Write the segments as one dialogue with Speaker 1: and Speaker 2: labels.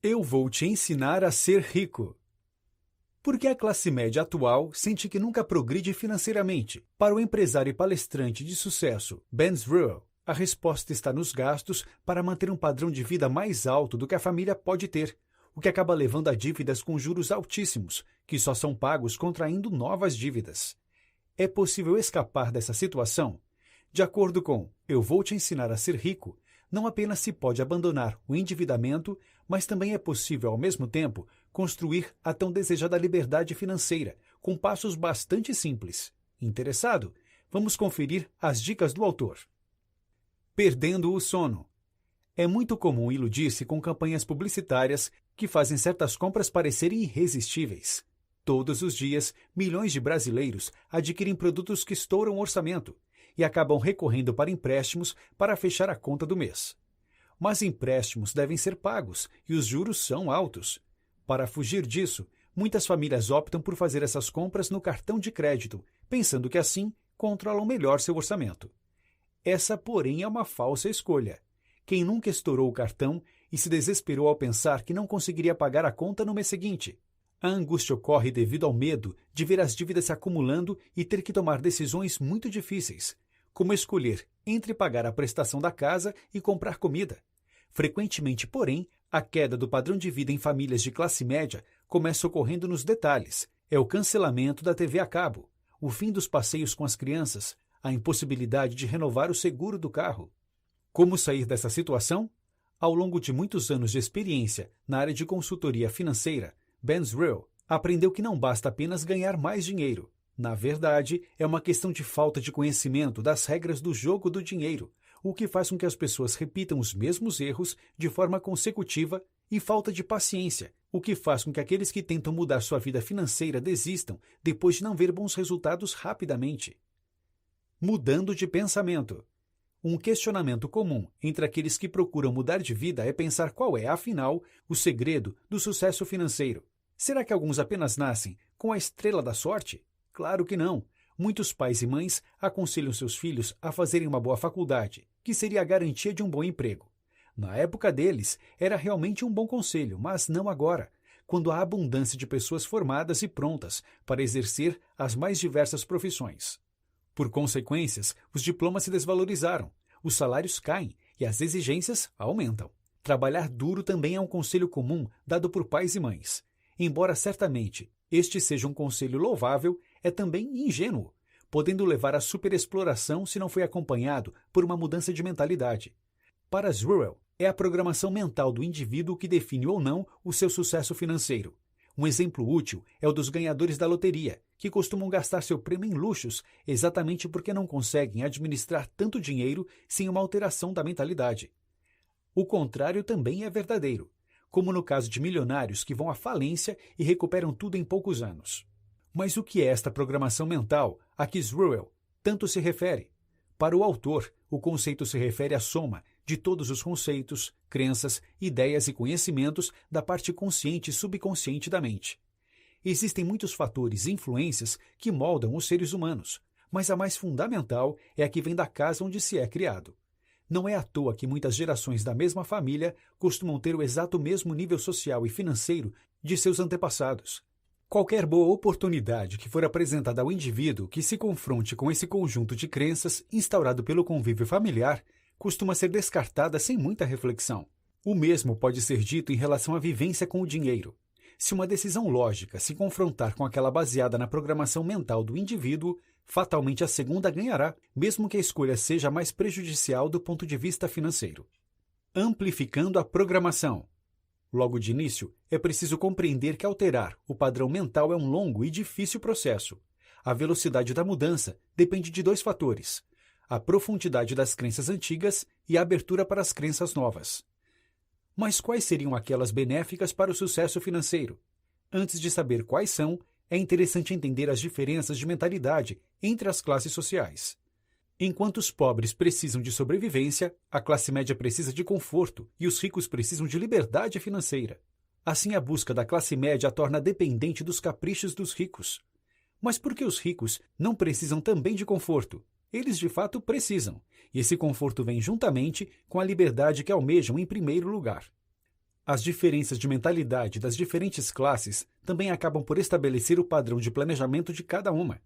Speaker 1: Eu vou te ensinar a ser rico. Por que a classe média atual sente que nunca progride financeiramente? Para o empresário e palestrante de sucesso Ben Zruel, a resposta está nos gastos para manter um padrão de vida mais alto do que a família pode ter, o que acaba levando a dívidas com juros altíssimos, que só são pagos contraindo novas dívidas. É possível escapar dessa situação? De acordo com Eu Vou Te Ensinar a Ser Rico, não apenas se pode abandonar o endividamento, mas também é possível, ao mesmo tempo, construir a tão desejada liberdade financeira, com passos bastante simples. Interessado? Vamos conferir as dicas do autor. Perdendo o sono. É muito comum iludir-se com campanhas publicitárias que fazem certas compras parecerem irresistíveis. Todos os dias, milhões de brasileiros adquirem produtos que estouram o orçamento e acabam recorrendo para empréstimos para fechar a conta do mês. Mas empréstimos devem ser pagos e os juros são altos. Para fugir disso, muitas famílias optam por fazer essas compras no cartão de crédito, pensando que assim controlam melhor seu orçamento. Essa, porém, é uma falsa escolha. Quem nunca estourou o cartão e se desesperou ao pensar que não conseguiria pagar a conta no mês seguinte? A angústia ocorre devido ao medo de ver as dívidas se acumulando e ter que tomar decisões muito difíceis, como escolher entre pagar a prestação da casa e comprar comida. Frequentemente, porém, a queda do padrão de vida em famílias de classe média começa ocorrendo nos detalhes. É o cancelamento da TV a cabo, o fim dos passeios com as crianças, a impossibilidade de renovar o seguro do carro. Como sair dessa situação? Ao longo de muitos anos de experiência na área de consultoria financeira, Ben Zruel aprendeu que não basta apenas ganhar mais dinheiro. Na verdade, é uma questão de falta de conhecimento das regras do jogo do dinheiro, o que faz com que as pessoas repitam os mesmos erros de forma consecutiva, e falta de paciência, o que faz com que aqueles que tentam mudar sua vida financeira desistam depois de não ver bons resultados rapidamente. Mudando de pensamento. Um questionamento comum entre aqueles que procuram mudar de vida é pensar qual é, afinal, o segredo do sucesso financeiro. Será que alguns apenas nascem com a estrela da sorte? Claro que não. Muitos pais e mães aconselham seus filhos a fazerem uma boa faculdade, que seria a garantia de um bom emprego. Na época deles, era realmente um bom conselho, mas não agora, quando há abundância de pessoas formadas e prontas para exercer as mais diversas profissões. Por consequências, os diplomas se desvalorizaram, os salários caem e as exigências aumentam. Trabalhar duro também é um conselho comum dado por pais e mães. Embora certamente este seja um conselho louvável, é também ingênuo, podendo levar à superexploração se não foi acompanhado por uma mudança de mentalidade. Para Zruel, é a programação mental do indivíduo que define ou não o seu sucesso financeiro. Um exemplo útil é o dos ganhadores da loteria, que costumam gastar seu prêmio em luxos exatamente porque não conseguem administrar tanto dinheiro sem uma alteração da mentalidade. O contrário também é verdadeiro, como no caso de milionários que vão à falência e recuperam tudo em poucos anos. Mas o que é esta programação mental a que Zruel tanto se refere? Para o autor, o conceito se refere à soma de todos os conceitos, crenças, ideias e conhecimentos da parte consciente e subconsciente da mente. Existem muitos fatores e influências que moldam os seres humanos, mas a mais fundamental é a que vem da casa onde se é criado. Não é à toa que muitas gerações da mesma família costumam ter o exato mesmo nível social e financeiro de seus antepassados. Qualquer boa oportunidade que for apresentada ao indivíduo que se confronte com esse conjunto de crenças instaurado pelo convívio familiar costuma ser descartada sem muita reflexão. O mesmo pode ser dito em relação à vivência com o dinheiro. Se uma decisão lógica se confrontar com aquela baseada na programação mental do indivíduo, fatalmente a segunda ganhará, mesmo que a escolha seja mais prejudicial do ponto de vista financeiro. Amplificando a programação. Logo de início, é preciso compreender que alterar o padrão mental é um longo e difícil processo. A velocidade da mudança depende de dois fatores: a profundidade das crenças antigas e a abertura para as crenças novas. Mas quais seriam aquelas benéficas para o sucesso financeiro? Antes de saber quais são, é interessante entender as diferenças de mentalidade entre as classes sociais. Enquanto os pobres precisam de sobrevivência, a classe média precisa de conforto e os ricos precisam de liberdade financeira. Assim, a busca da classe média a torna dependente dos caprichos dos ricos. Mas por que os ricos não precisam também de conforto? Eles de fato precisam, e esse conforto vem juntamente com a liberdade que almejam em primeiro lugar. As diferenças de mentalidade das diferentes classes também acabam por estabelecer o padrão de planejamento de cada uma.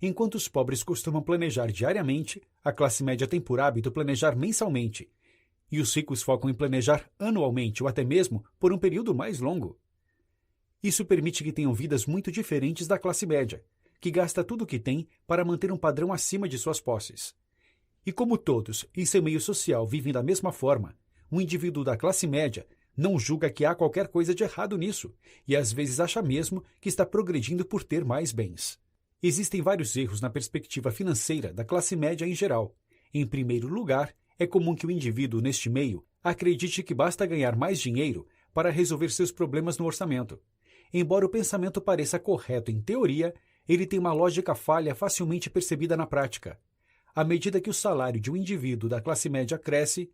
Speaker 1: Enquanto os pobres costumam planejar diariamente, a classe média tem por hábito planejar mensalmente, e os ricos focam em planejar anualmente ou até mesmo por um período mais longo. Isso permite que tenham vidas muito diferentes da classe média, que gasta tudo o que tem para manter um padrão acima de suas posses. E como todos, em seu meio social, vivem da mesma forma, um indivíduo da classe média não julga que há qualquer coisa de errado nisso e às vezes acha mesmo que está progredindo por ter mais bens. Existem vários erros na perspectiva financeira da classe média em geral. Em primeiro lugar, é comum que o indivíduo neste meio acredite que basta ganhar mais dinheiro para resolver seus problemas no orçamento. Embora o pensamento pareça correto em teoria, ele tem uma lógica falha facilmente percebida na prática. À medida que o salário de um indivíduo da classe média cresce,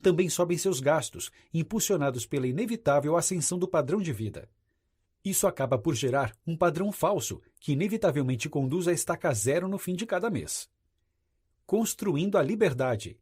Speaker 1: também sobem seus gastos, impulsionados pela inevitável ascensão do padrão de vida. Isso acaba por gerar um padrão falso, que inevitavelmente conduz a estaca zero no fim de cada mês. Construindo a liberdade.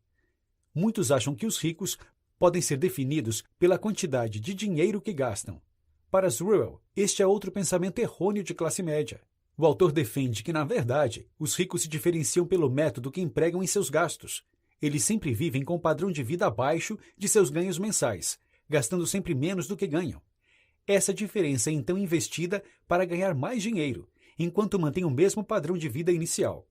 Speaker 1: Muitos acham que os ricos podem ser definidos pela quantidade de dinheiro que gastam. Para Zruel, este é outro pensamento errôneo de classe média. O autor defende que, na verdade, os ricos se diferenciam pelo método que empregam em seus gastos. Eles sempre vivem com um padrão de vida abaixo de seus ganhos mensais, gastando sempre menos do que ganham. Essa diferença é então investida para ganhar mais dinheiro, enquanto mantém o mesmo padrão de vida inicial.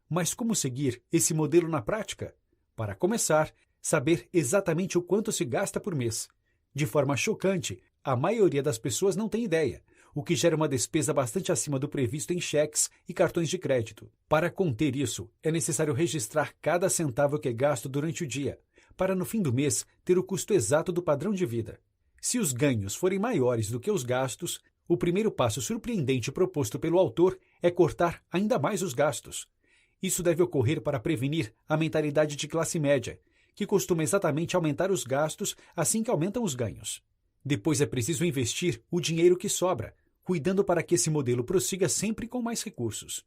Speaker 1: Mas como seguir esse modelo na prática? Para começar, saber exatamente o quanto se gasta por mês. De forma chocante, a maioria das pessoas não tem ideia, o que gera uma despesa bastante acima do previsto em cheques e cartões de crédito. Para conter isso, é necessário registrar cada centavo que é gasto durante o dia, para no fim do mês ter o custo exato do padrão de vida. Se os ganhos forem maiores do que os gastos, o primeiro passo surpreendente proposto pelo autor é cortar ainda mais os gastos. Isso deve ocorrer para prevenir a mentalidade de classe média, que costuma exatamente aumentar os gastos assim que aumentam os ganhos. Depois é preciso investir o dinheiro que sobra, cuidando para que esse modelo prossiga sempre com mais recursos.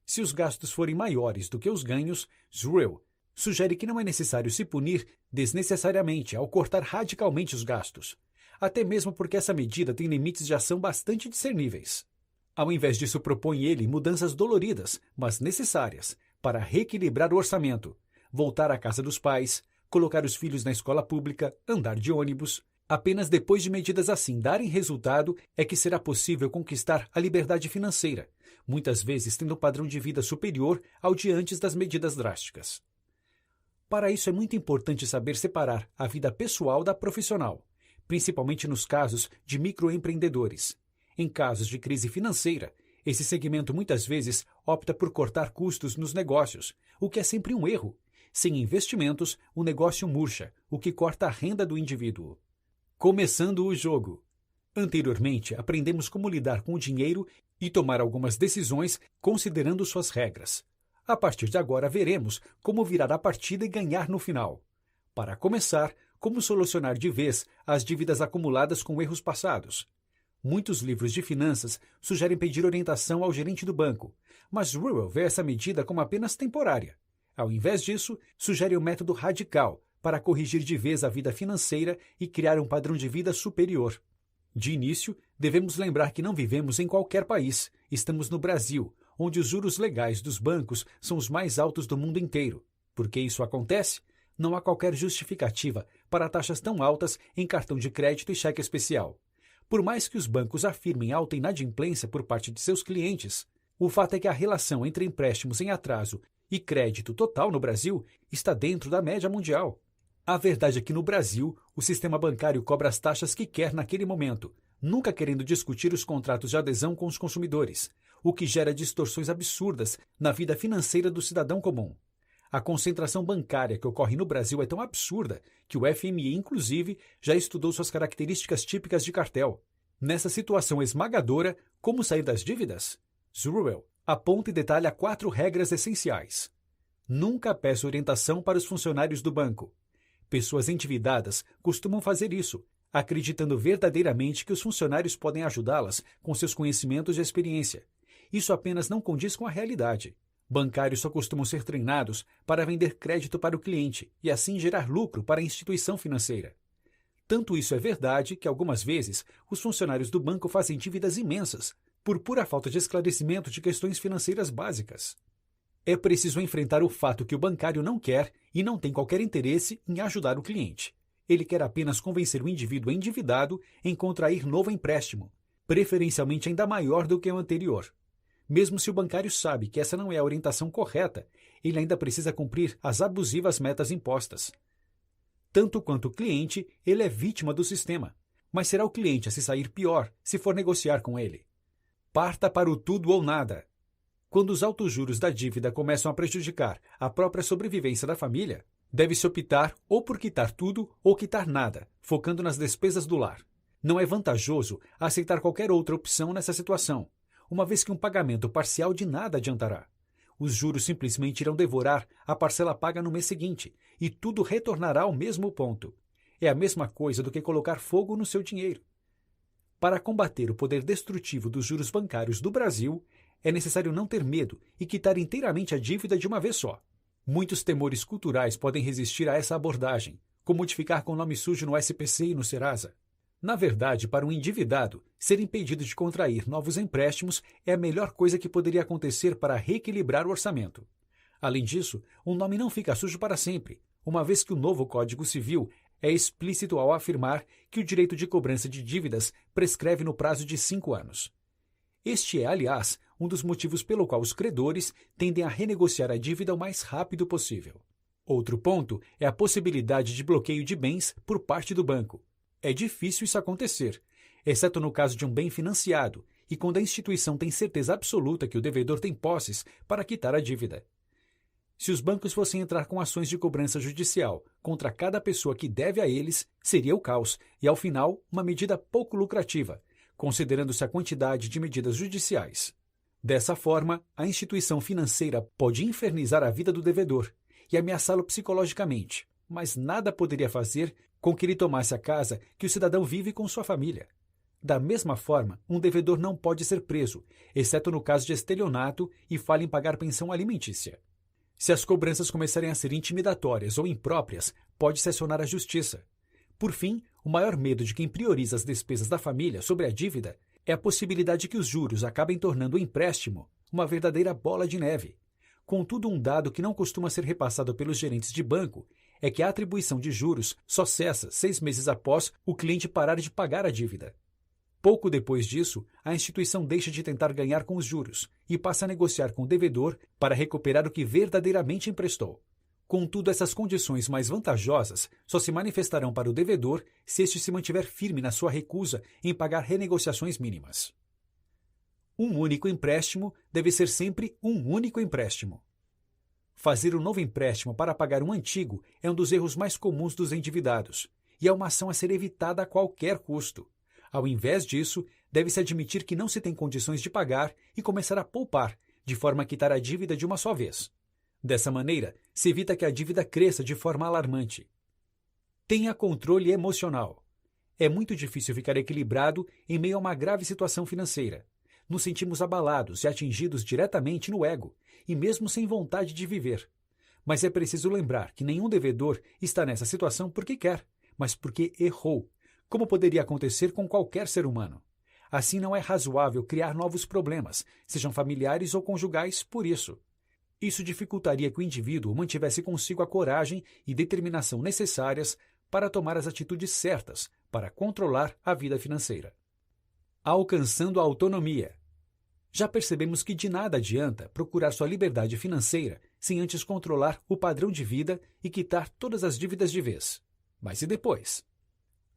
Speaker 1: Se os gastos forem maiores do que os ganhos, Zruel sugere que não é necessário se punir desnecessariamente ao cortar radicalmente os gastos, até mesmo porque essa medida tem limites de ação bastante discerníveis. Ao invés disso, propõe ele mudanças doloridas, mas necessárias, para reequilibrar o orçamento, voltar à casa dos pais, colocar os filhos na escola pública, andar de ônibus. Apenas depois de medidas assim darem resultado é que será possível conquistar a liberdade financeira, muitas vezes tendo um padrão de vida superior ao de antes das medidas drásticas. Para isso é muito importante saber separar a vida pessoal da profissional, principalmente nos casos de microempreendedores. Em casos de crise financeira, esse segmento muitas vezes opta por cortar custos nos negócios, o que é sempre um erro. Sem investimentos, o negócio murcha, o que corta a renda do indivíduo. Começando o jogo. Anteriormente, aprendemos como lidar com o dinheiro e tomar algumas decisões considerando suas regras. A partir de agora, veremos como virar a partida e ganhar no final. Para começar, como solucionar de vez as dívidas acumuladas com erros passados. Muitos livros de finanças sugerem pedir orientação ao gerente do banco, mas Zruel vê essa medida como apenas temporária. Ao invés disso, sugere um método radical para corrigir de vez a vida financeira e criar um padrão de vida superior. De início, devemos lembrar que não vivemos em qualquer país. Estamos no Brasil, onde os juros legais dos bancos são os mais altos do mundo inteiro. Por que isso acontece? Não há qualquer justificativa para taxas tão altas em cartão de crédito e cheque especial. Por mais que os bancos afirmem alta inadimplência por parte de seus clientes, o fato é que a relação entre empréstimos em atraso e crédito total no Brasil está dentro da média mundial. A verdade é que no Brasil, o sistema bancário cobra as taxas que quer naquele momento, nunca querendo discutir os contratos de adesão com os consumidores, o que gera distorções absurdas na vida financeira do cidadão comum. A concentração bancária que ocorre no Brasil é tão absurda que o FMI, inclusive, já estudou suas características típicas de cartel. Nessa situação esmagadora, como sair das dívidas? Zruel aponta e detalha 4 regras essenciais. Nunca peça orientação para os funcionários do banco. Pessoas endividadas costumam fazer isso, acreditando verdadeiramente que os funcionários podem ajudá-las com seus conhecimentos e experiência. Isso apenas não condiz com a realidade. Bancários só costumam ser treinados para vender crédito para o cliente e assim gerar lucro para a instituição financeira. Tanto isso é verdade que, algumas vezes, os funcionários do banco fazem dívidas imensas, por pura falta de esclarecimento de questões financeiras básicas. É preciso enfrentar o fato que o bancário não quer e não tem qualquer interesse em ajudar o cliente. Ele quer apenas convencer o indivíduo endividado em contrair novo empréstimo, preferencialmente ainda maior do que o anterior. Mesmo se o bancário sabe que essa não é a orientação correta, ele ainda precisa cumprir as abusivas metas impostas. Tanto quanto o cliente, ele é vítima do sistema, mas será o cliente a se sair pior se for negociar com ele. Parta para o tudo ou nada. Quando os altos juros da dívida começam a prejudicar a própria sobrevivência da família, deve-se optar ou por quitar tudo ou quitar nada, focando nas despesas do lar. Não é vantajoso aceitar qualquer outra opção nessa situação, uma vez que um pagamento parcial de nada adiantará. Os juros simplesmente irão devorar a parcela paga no mês seguinte, e tudo retornará ao mesmo ponto. É a mesma coisa do que colocar fogo no seu dinheiro. Para combater o poder destrutivo dos juros bancários do Brasil, é necessário não ter medo e quitar inteiramente a dívida de uma vez só. Muitos temores culturais podem resistir a essa abordagem, como modificar com nome sujo no SPC e no Serasa. Na verdade, para um endividado, ser impedido de contrair novos empréstimos é a melhor coisa que poderia acontecer para reequilibrar o orçamento. Além disso, o nome não fica sujo para sempre, uma vez que o novo Código Civil é explícito ao afirmar que o direito de cobrança de dívidas prescreve no prazo de 5 anos. Este é, aliás, um dos motivos pelo qual os credores tendem a renegociar a dívida o mais rápido possível. Outro ponto é a possibilidade de bloqueio de bens por parte do banco. É difícil isso acontecer, exceto no caso de um bem financiado e quando a instituição tem certeza absoluta que o devedor tem posses para quitar a dívida. Se os bancos fossem entrar com ações de cobrança judicial contra cada pessoa que deve a eles, seria o caos e, ao final, uma medida pouco lucrativa, considerando-se a quantidade de medidas judiciais. Dessa forma, a instituição financeira pode infernizar a vida do devedor e ameaçá-lo psicologicamente, mas nada poderia fazer com que ele tomasse a casa que o cidadão vive com sua família. Da mesma forma, um devedor não pode ser preso, exceto no caso de estelionato e falha em pagar pensão alimentícia. Se as cobranças começarem a ser intimidatórias ou impróprias, pode-se acionar a justiça. Por fim, o maior medo de quem prioriza as despesas da família sobre a dívida é a possibilidade de que os juros acabem tornando o empréstimo uma verdadeira bola de neve. Contudo, um dado que não costuma ser repassado pelos gerentes de banco é que a atribuição de juros só cessa 6 meses após o cliente parar de pagar a dívida. Pouco depois disso, a instituição deixa de tentar ganhar com os juros e passa a negociar com o devedor para recuperar o que verdadeiramente emprestou. Contudo, essas condições mais vantajosas só se manifestarão para o devedor se este se mantiver firme na sua recusa em pagar renegociações mínimas. Um único empréstimo deve ser sempre um único empréstimo. Fazer um novo empréstimo para pagar um antigo é um dos erros mais comuns dos endividados, e é uma ação a ser evitada a qualquer custo. Ao invés disso, deve-se admitir que não se tem condições de pagar e começar a poupar, de forma a quitar a dívida de uma só vez. Dessa maneira, se evita que a dívida cresça de forma alarmante. Tenha controle emocional. É muito difícil ficar equilibrado em meio a uma grave situação financeira. Nos sentimos abalados e atingidos diretamente no ego, e mesmo sem vontade de viver. Mas é preciso lembrar que nenhum devedor está nessa situação porque quer, mas porque errou, como poderia acontecer com qualquer ser humano. Assim, não é razoável criar novos problemas, sejam familiares ou conjugais, por isso. Isso dificultaria que o indivíduo mantivesse consigo a coragem e determinação necessárias para tomar as atitudes certas para controlar a vida financeira. Alcançando a autonomia. Já percebemos que de nada adianta procurar sua liberdade financeira sem antes controlar o padrão de vida e quitar todas as dívidas de vez. Mas e depois?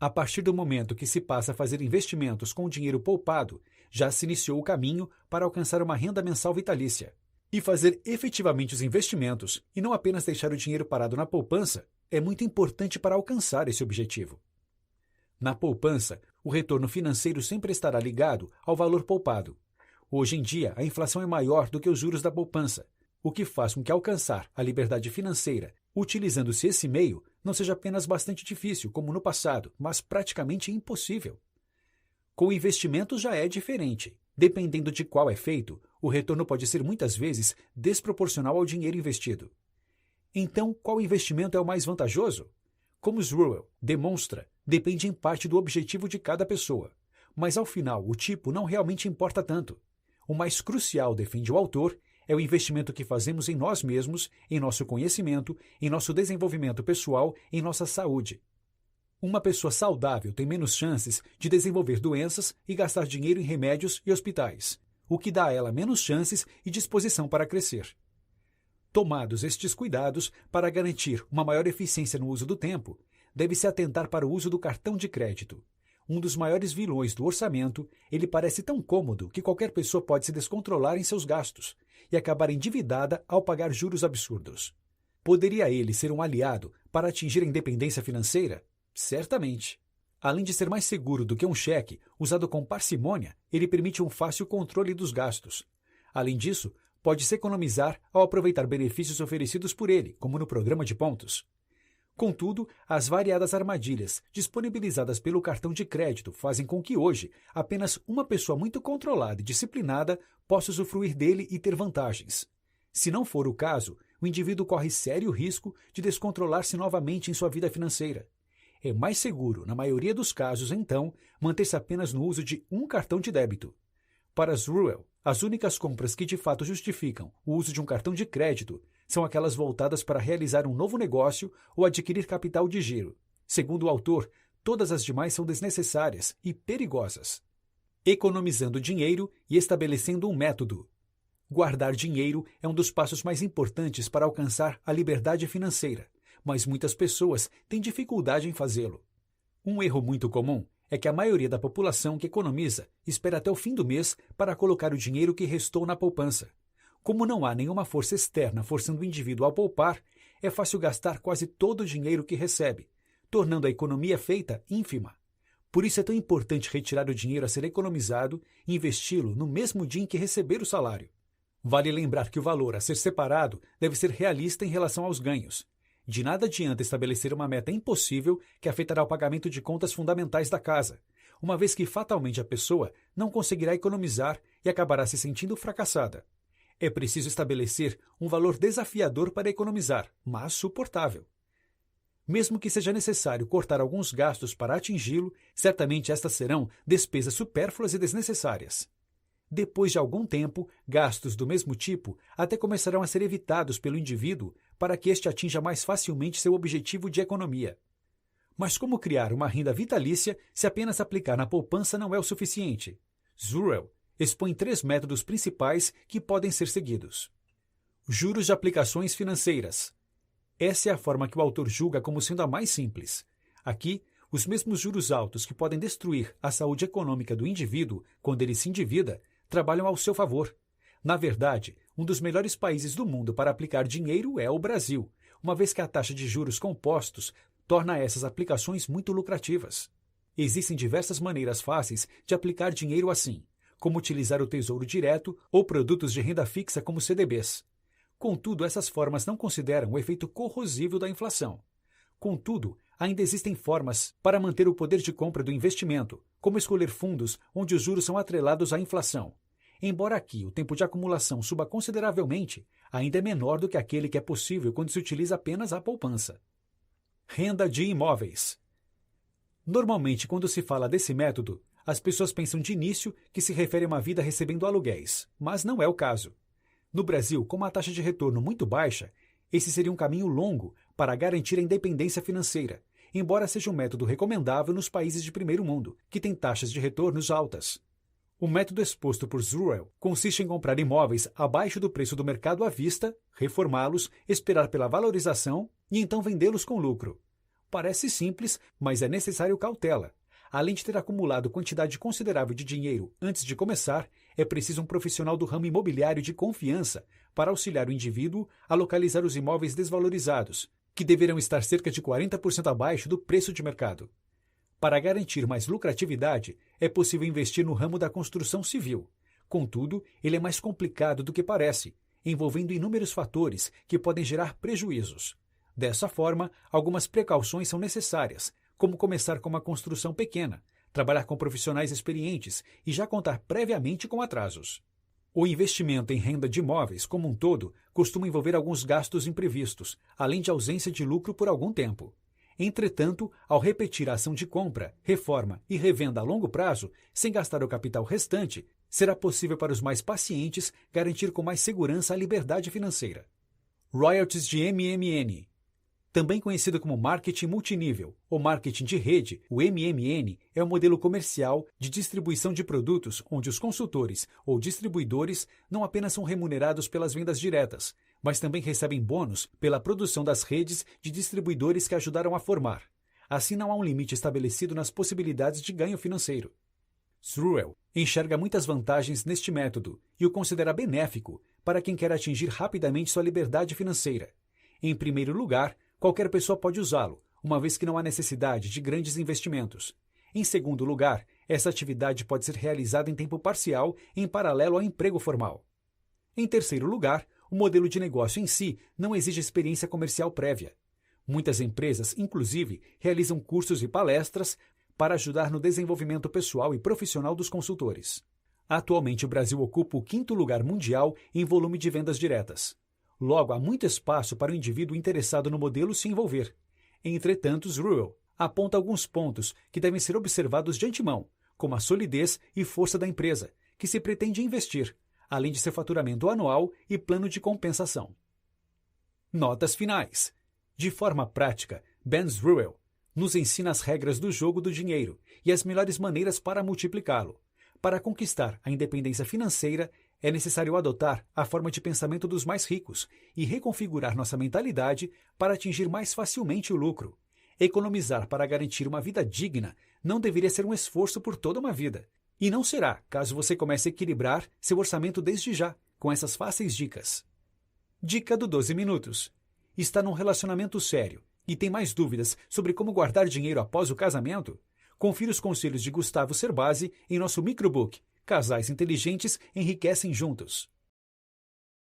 Speaker 1: A partir do momento que se passa a fazer investimentos com o dinheiro poupado, já se iniciou o caminho para alcançar uma renda mensal vitalícia. E fazer efetivamente os investimentos, e não apenas deixar o dinheiro parado na poupança, é muito importante para alcançar esse objetivo. Na poupança, o retorno financeiro sempre estará ligado ao valor poupado. Hoje em dia, a inflação é maior do que os juros da poupança, o que faz com que alcançar a liberdade financeira, utilizando-se esse meio, não seja apenas bastante difícil, como no passado, mas praticamente impossível. Com investimentos já é diferente. Dependendo de qual é feito, o retorno pode ser muitas vezes desproporcional ao dinheiro investido. Então, qual investimento é o mais vantajoso? Como Swirl demonstra, Depende em parte do objetivo de cada pessoa, mas ao final o tipo não realmente importa tanto. O mais crucial, defende o autor, é o investimento que fazemos em nós mesmos, em nosso conhecimento, em nosso desenvolvimento pessoal, em nossa saúde. Uma pessoa saudável tem menos chances de desenvolver doenças e gastar dinheiro em remédios e hospitais, o que dá a ela menos chances e disposição para crescer. Tomados estes cuidados para garantir uma maior eficiência no uso do tempo, deve-se atentar para o uso do cartão de crédito. Um dos maiores vilões do orçamento, ele parece tão cômodo que qualquer pessoa pode se descontrolar em seus gastos e acabar endividada ao pagar juros absurdos. Poderia ele ser um aliado para atingir a independência financeira? Certamente. Além de ser mais seguro do que um cheque, usado com parcimônia, ele permite um fácil controle dos gastos. Além disso, pode-se economizar ao aproveitar benefícios oferecidos por ele, como no programa de pontos. Contudo, as variadas armadilhas disponibilizadas pelo cartão de crédito fazem com que hoje apenas uma pessoa muito controlada e disciplinada possa usufruir dele e ter vantagens. Se não for o caso, o indivíduo corre sério risco de descontrolar-se novamente em sua vida financeira. É mais seguro, na maioria dos casos, então, manter-se apenas no uso de um cartão de débito. Para Zruel, as únicas compras que de fato justificam o uso de um cartão de crédito são aquelas voltadas para realizar um novo negócio ou adquirir capital de giro. Segundo o autor, todas as demais são desnecessárias e perigosas. Economizando dinheiro e estabelecendo um método. Guardar dinheiro é um dos passos mais importantes para alcançar a liberdade financeira, mas muitas pessoas têm dificuldade em fazê-lo. Um erro muito comum é que a maioria da população que economiza espera até o fim do mês para colocar o dinheiro que restou na poupança. Como não há nenhuma força externa forçando o indivíduo a poupar, é fácil gastar quase todo o dinheiro que recebe, tornando a economia feita ínfima. Por isso é tão importante retirar o dinheiro a ser economizado e investi-lo no mesmo dia em que receber o salário. Vale lembrar que o valor a ser separado deve ser realista em relação aos ganhos. De nada adianta estabelecer uma meta impossível que afetará o pagamento de contas fundamentais da casa, uma vez que fatalmente a pessoa não conseguirá economizar e acabará se sentindo fracassada. É preciso estabelecer um valor desafiador para economizar, mas suportável. Mesmo que seja necessário cortar alguns gastos para atingi-lo, certamente estas serão despesas supérfluas e desnecessárias. Depois de algum tempo, gastos do mesmo tipo até começarão a ser evitados pelo indivíduo para que este atinja mais facilmente seu objetivo de economia. Mas como criar uma renda vitalícia se apenas aplicar na poupança não é o suficiente? Zruel expõe 3 métodos principais que podem ser seguidos. Juros de aplicações financeiras. Essa é a forma que o autor julga como sendo a mais simples. Aqui, os mesmos juros altos que podem destruir a saúde econômica do indivíduo quando ele se endivida, trabalham ao seu favor. Na verdade, um dos melhores países do mundo para aplicar dinheiro é o Brasil, uma vez que a taxa de juros compostos torna essas aplicações muito lucrativas. Existem diversas maneiras fáceis de aplicar dinheiro assim, como utilizar o Tesouro Direto ou produtos de renda fixa como CDBs. Contudo, essas formas não consideram o efeito corrosivo da inflação. Contudo, ainda existem formas para manter o poder de compra do investimento, como escolher fundos onde os juros são atrelados à inflação. Embora aqui o tempo de acumulação suba consideravelmente, ainda é menor do que aquele que é possível quando se utiliza apenas a poupança. Renda de imóveis. Normalmente, quando se fala desse método, as pessoas pensam de início que se refere a uma vida recebendo aluguéis, mas não é o caso. No Brasil, com uma taxa de retorno muito baixa, esse seria um caminho longo para garantir a independência financeira, embora seja um método recomendável nos países de primeiro mundo, que têm taxas de retornos altas. O método exposto por Zruel consiste em comprar imóveis abaixo do preço do mercado à vista, reformá-los, esperar pela valorização e então vendê-los com lucro. Parece simples, mas é necessário cautela. Além de ter acumulado quantidade considerável de dinheiro antes de começar, é preciso um profissional do ramo imobiliário de confiança para auxiliar o indivíduo a localizar os imóveis desvalorizados, que deverão estar cerca de 40% abaixo do preço de mercado. Para garantir mais lucratividade, é possível investir no ramo da construção civil. Contudo, ele é mais complicado do que parece, envolvendo inúmeros fatores que podem gerar prejuízos. Dessa forma, algumas precauções são necessárias, como começar com uma construção pequena, trabalhar com profissionais experientes e já contar previamente com atrasos. O investimento em renda de imóveis, como um todo, costuma envolver alguns gastos imprevistos, além de ausência de lucro por algum tempo. Entretanto, ao repetir a ação de compra, reforma e revenda a longo prazo, sem gastar o capital restante, será possível para os mais pacientes garantir com mais segurança a liberdade financeira. Royalties de MMN. Também conhecido como marketing multinível ou marketing de rede, o MMN é um modelo comercial de distribuição de produtos onde os consultores ou distribuidores não apenas são remunerados pelas vendas diretas, mas também recebem bônus pela produção das redes de distribuidores que ajudaram a formar. Assim, não há um limite estabelecido nas possibilidades de ganho financeiro. Sruell enxerga muitas vantagens neste método e o considera benéfico para quem quer atingir rapidamente sua liberdade financeira. Em primeiro lugar, qualquer pessoa pode usá-lo, uma vez que não há necessidade de grandes investimentos. Em segundo lugar, essa atividade pode ser realizada em tempo parcial em paralelo ao emprego formal. Em terceiro lugar, o modelo de negócio em si não exige experiência comercial prévia. Muitas empresas, inclusive, realizam cursos e palestras para ajudar no desenvolvimento pessoal e profissional dos consultores. Atualmente, o Brasil ocupa o 5º lugar mundial em volume de vendas diretas. Logo, há muito espaço para o indivíduo interessado no modelo se envolver. Entretanto, Sruell aponta alguns pontos que devem ser observados de antemão, como a solidez e força da empresa, que se pretende investir, além de seu faturamento anual e plano de compensação. Notas finais. De forma prática, Ben Sruell nos ensina as regras do jogo do dinheiro e as melhores maneiras para multiplicá-lo. Para conquistar a independência financeira, é necessário adotar a forma de pensamento dos mais ricos e reconfigurar nossa mentalidade para atingir mais facilmente o lucro. Economizar para garantir uma vida digna não deveria ser um esforço por toda uma vida. E não será, caso você comece a equilibrar seu orçamento desde já, com essas fáceis dicas. Dica do 12 minutos. Está num relacionamento sério e tem mais dúvidas sobre como guardar dinheiro após o casamento? Confira os conselhos de Gustavo Cerbasi em nosso microbook Casais Inteligentes Enriquecem Juntos.